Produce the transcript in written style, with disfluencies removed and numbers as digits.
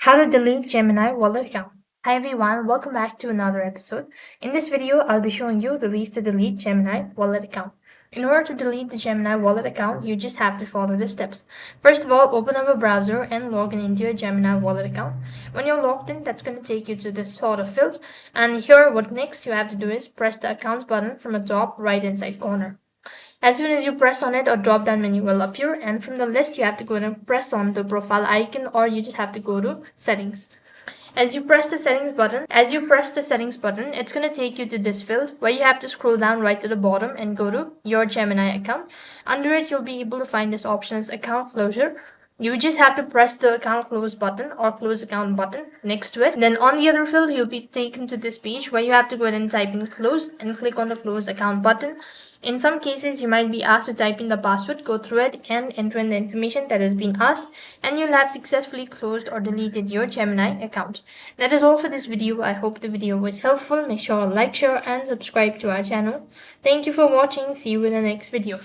How to delete Gemini wallet account. Hi everyone, welcome back to another episode. In this video, I'll be showing you the ways to delete Gemini wallet account. In order to delete the Gemini wallet account, you just have to follow the steps. First of all, open up a browser and log in into your Gemini wallet account. When you're logged in, that's going to take you to this sort of field. And here, what next you have to do is press the accounts button from the top right inside corner. As soon as you press on it, a drop down menu will appear, and from the list you have to go and press on the profile icon, or you just have to go to settings. As you press the settings button, it's going to take you to this field where you have to scroll down right to the bottom and go to your Gemini account. Under it, you'll be able to find this option as account closure. You just have to press the account close button or close account button next to it. Then on the other field, you'll be taken to this page where you have to go ahead and type in close and click on the close account button. In some cases, you might be asked to type in the password, go through it and enter in the information that has been asked, and you'll have successfully closed or deleted your Gemini account. That is all for this video. I hope the video was helpful. Make sure to like, share and subscribe to our channel. Thank you for watching. See you in the next video.